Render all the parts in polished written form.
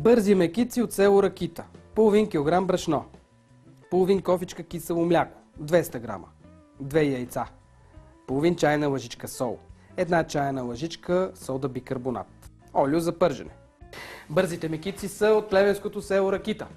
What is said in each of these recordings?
Бързи мекици от село Ракита. Половин килограм брашно. Половин кофичка кисело мляко. 200 грама. 2 яйца. Половин чайна лъжичка сол. Една чайна лъжичка сода бикарбонат. Олио за пържене. Бързите мекици са от плевенското село Ракита.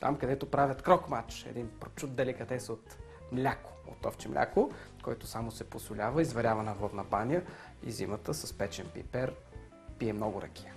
Там, където правят крокмач. Един прочут деликатес от мляко, от овче мляко, който само се посолява, изварява на водна баня и зимата с печен пипер пие много ракия.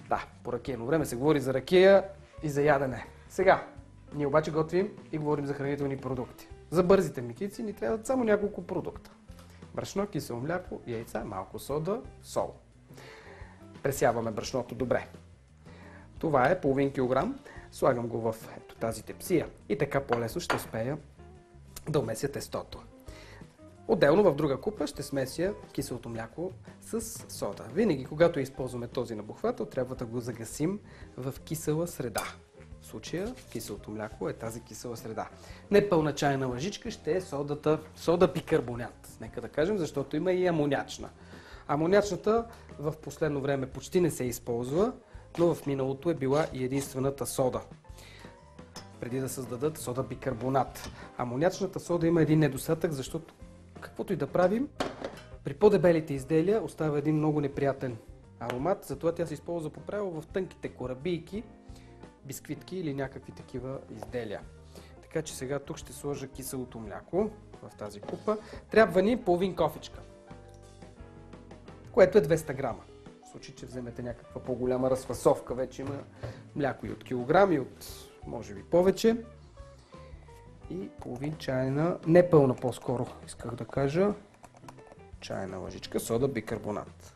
Да, по ракиено време се говори за ракия и за ядене. Сега, ние обаче готвим и говорим за хранителни продукти. За бързите мекици ни трябват само няколко продукта. Брашно, кисело мляко, яйца, малко сода, сол. Пресяваме брашното добре. Това е половин килограм. Слагам го в тази тепсия и така по-лесно ще успея да умеся тестото. Отделно в друга купа ще смеся киселото мляко с сода. Винаги, когато използваме този набухвател, трябва да го загасим в кисела среда. В случая киселото мляко е тази кисела среда. Непълна чайна лъжичка ще е сода бикарбонат. Нека да кажем, защото има и амонячна. Амонячната в последно време почти не се използва, но в миналото е била и единствената сода. Преди да създадат сода бикарбонат. Амонячната сода има един недостатък, защото каквото и да правим, при по-дебелите изделия остава един много неприятен аромат, затова тя се използва по правило в тънките корабийки, бисквитки или някакви такива изделия. Така че сега тук ще сложа киселото мляко в тази купа. Трябва ни половин кофичка, което е 200 грама. В случай, че вземете някаква по-голяма разфасовка, вече има мляко и от килограми, от може би повече. И половин чайна, не пълна по-скоро, исках да кажа, чайна лъжичка сода бикарбонат.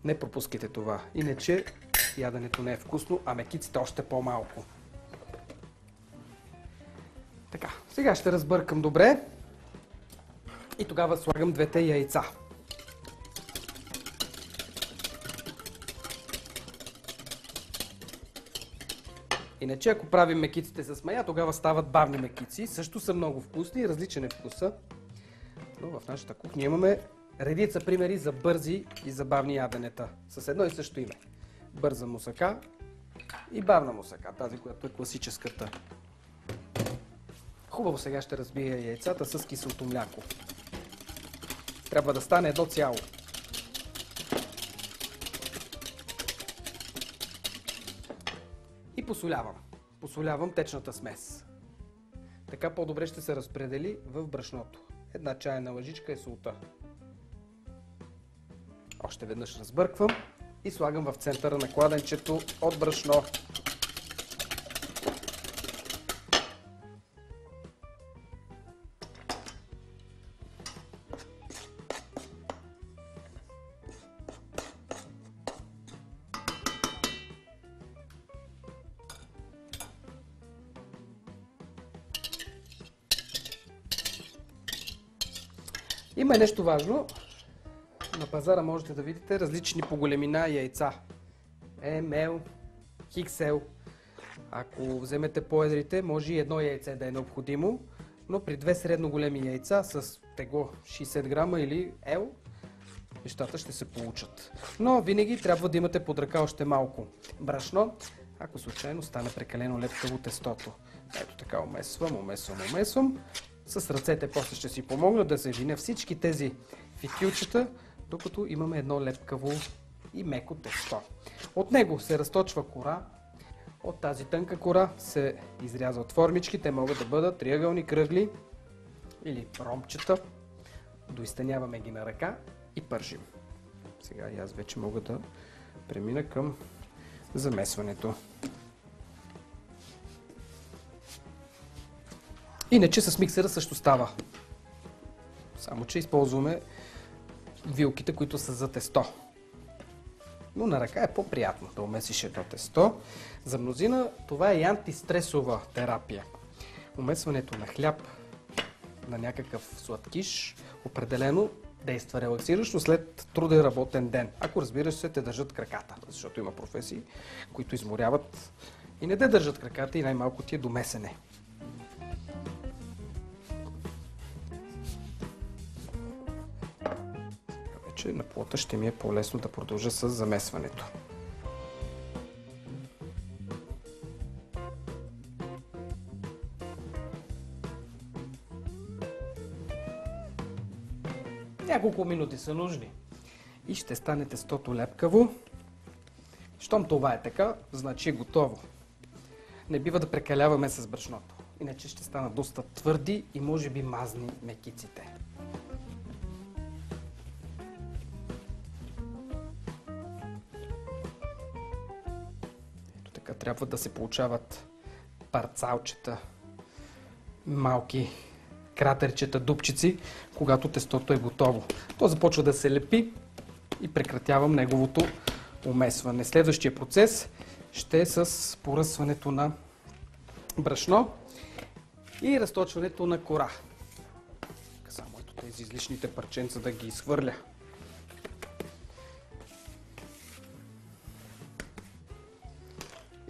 Не пропускайте това, иначе яденето не е вкусно, а мекиците още по-малко. Така, сега ще разбъркам добре и тогава слагам двете яйца. Иначе, ако правим мекиците с мая, тогава стават бавни мекици. Също са много вкусни, различен е вкуса. Но в нашата кухня имаме редица примери за бързи и за бавни яденета. С едно и също име. Бърза мусака и бавна мусака. Тази, която е класическата. Хубаво сега ще разбия яйцата с киселото мляко. Трябва да стане едно цяло. И посолявам. Посолявам течната смес. Така по-добре ще се разпредели в брашното. Една чайна лъжичка е солта. Още веднъж разбърквам и слагам в центъра на кладенчето от брашно. Има нещо важно. На пазара можете да видите различни по големина яйца. ML, XL. Ако вземете по-едрите, може и едно яйце да е необходимо, но при две средно големи яйца с тегло 60 грама или L, нещата ще се получат. Но винаги трябва да имате под ръка още малко брашно, ако случайно стане прекалено лепкаво тестото. Ето така умесвам. С ръцете после ще си помогна да се виня всички тези фитилчета, докато имаме едно лепкаво и меко тесто. От него се разточва кора. От тази тънка кора се изрязват формички. Те могат да бъдат триъгълни, кръгли или ромчета. Доизтъняваме ги на ръка и пържим. Сега и аз вече мога да премина към замесването. Иначе с миксера също става. Само че използваме вилките, които са за тесто. Но на ръка е по-приятно да умесиш едно тесто. За мнозина това е и антистресова терапия. Умесването на хляб на някакъв сладкиш определено действа релаксиращо след труден работен ден. Ако разбираш се, те държат краката, защото има професии, които изморяват и не те държат краката и най-малко ти е до месене. Вече на плота ще ми е по-лесно да продължа с замесването. Няколко минути са нужни. И ще стане тестото лепкаво. Щом това е така, значи е готово. Не бива да прекаляваме с брашното, иначе ще станат доста твърди и може би мазни мекиците. Ето така трябва да се получават парцалчета, малки кратерчета, дупчици, когато тестото е готово. То започва да се лепи и прекратявам неговото умесване. Следващия процес ще е с поръсването на брашно и разточването на кора. Само ето тези излишните парченца да ги изхвърля.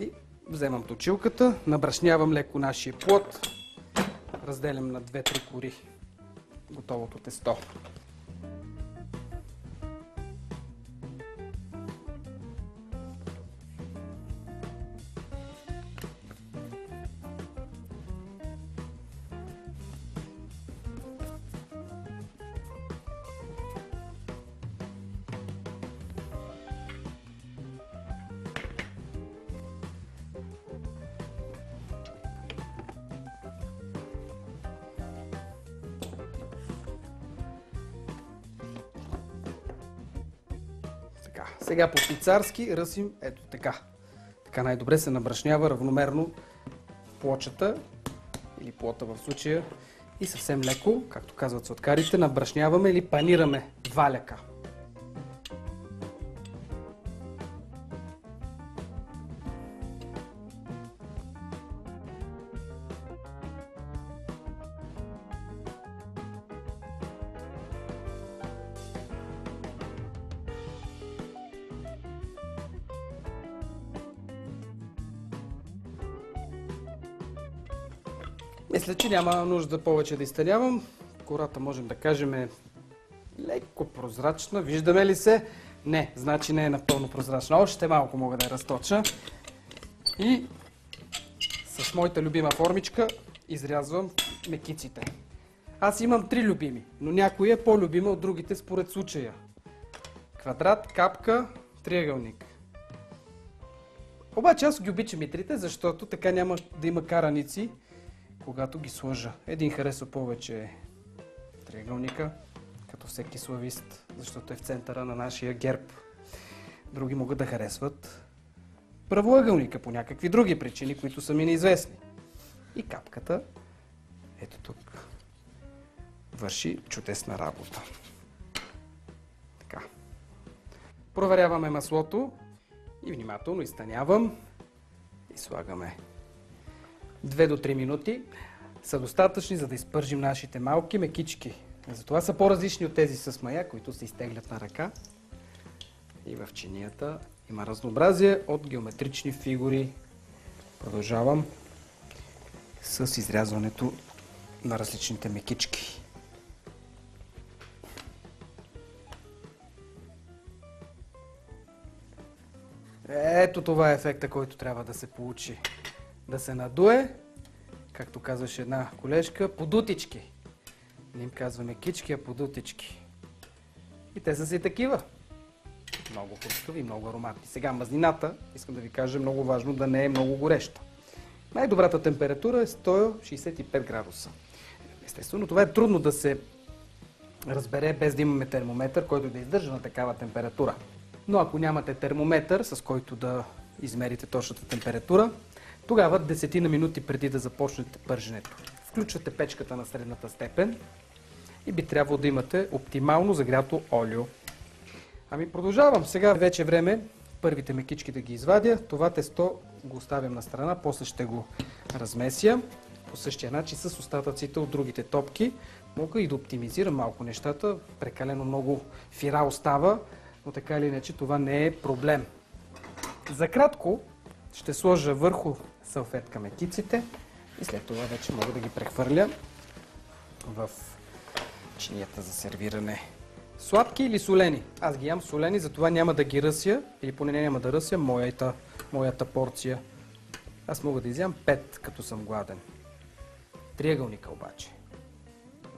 И вземам точилката, набрашнявам леко нашия плод, разделям на 2-3 кори готовото тесто. Сега по швейцарски ръсим ето така. Така най-добре се набрашнява равномерно плочата или плота в случая и съвсем леко, както казват сладкарите, набрашняваме или панираме валяка. Мисля, че няма нужда повече да изтънявам. Кората можем да кажем е леко прозрачна. Виждаме ли се? Не, значи не е напълно прозрачна. Още малко мога да я разточа. И с моята любима формичка изрязвам мекиците. Аз имам 3 любими, но някой е по-любима от другите според случая. Квадрат, капка, триъгълник. Обаче аз ги обичам и трите, защото така няма да има караници, когато ги сложа. Един харесва повече триъгълника, като всеки славист, защото е в центъра на нашия герб. Други могат да харесват правоъгълника по някакви други причини, които са ми неизвестни. И капката, ето тук, върши чудесна работа. Така. Проверяваме маслото и внимателно изтънявам и слагаме 2 до 3 минути са достатъчни, за да изпържим нашите малки мекички. Затова са по-различни от тези с мая, които се изтеглят на ръка. И в чинията има разнообразие от геометрични фигури. Продължавам с изрязването на различните мекички. Ето това е ефекта, който трябва да се получи. Да се надуе, както казваше една колежка, подутички. Не им казваме кички, а подутички. И те са си такива. Много хрускави и много ароматни. Сега мазнината, искам да ви кажа, много важно да не е много гореща. Най-добрата температура е 165 градуса. Естествено, това е трудно да се разбере без да имаме термометър, който да издържа на такава температура. Но ако нямате термометър, с който да измерите точната температура, тогава 10 на минути преди да започнете пърженето, включвате печката на средната степен и би трябвало да имате оптимално загрято олио. Ами продължавам. Сега вече е време първите мекички да ги извадя. Това тесто го оставям на страна, после ще го размеся по същия начин с остатъците от другите топки. Мога и да оптимизирам малко нещата, прекалено много фира остава, но така или иначе това не е проблем. За кратко ще сложа върху салфетка мекиците и след това вече мога да ги прехвърля в чинията за сервиране. Сладки или солени? Аз ги ям солени, затова няма да ги ръся, или поне няма да ръся моята порция. Аз мога да изям 5, като съм гладен. Триъгълника обаче.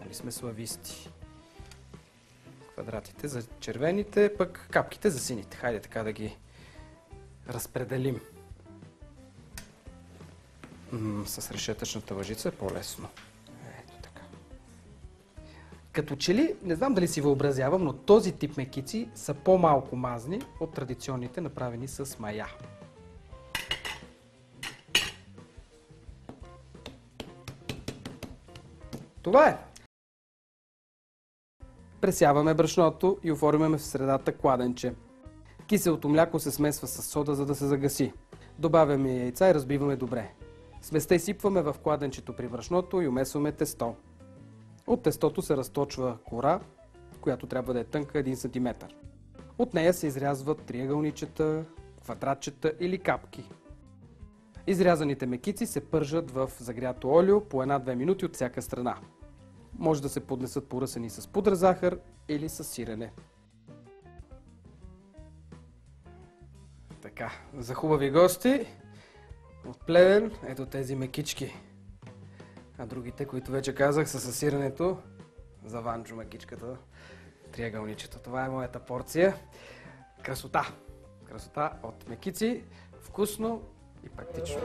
Нали сме слависти? Квадратите за червените, пък капките за сините. Хайде така да ги разпределим. С решетъчната лъжица е по-лесно. Ето така. Като че ли, не знам дали си въобразявам, но този тип мекици са по-малко мазни от традиционните, направени с мая. Това е. Пресяваме брашното и оформяме в средата кладенче. Киселото мляко се смесва с сода, за да се загаси. Добавяме яйца и разбиваме добре. Сместа изсипваме в кладенчето при брашното и умесваме тесто. От тестото се разточва кора, която трябва да е тънка 1 см. От нея се изрязват триъгълничета, квадратчета или капки. Изрязаните мекици се пържат в загрято олио по 1-2 минути от всяка страна. Може да се поднесат поръсени с пудра захар или с сирене. Така, за хубави гости от Плевен, ето тези мекички. А другите, които вече казах, са със сиренето. За Ванчо мекичката, триъгълничета. Това е моята порция. Красота! Красота от мекици. Вкусно и практично.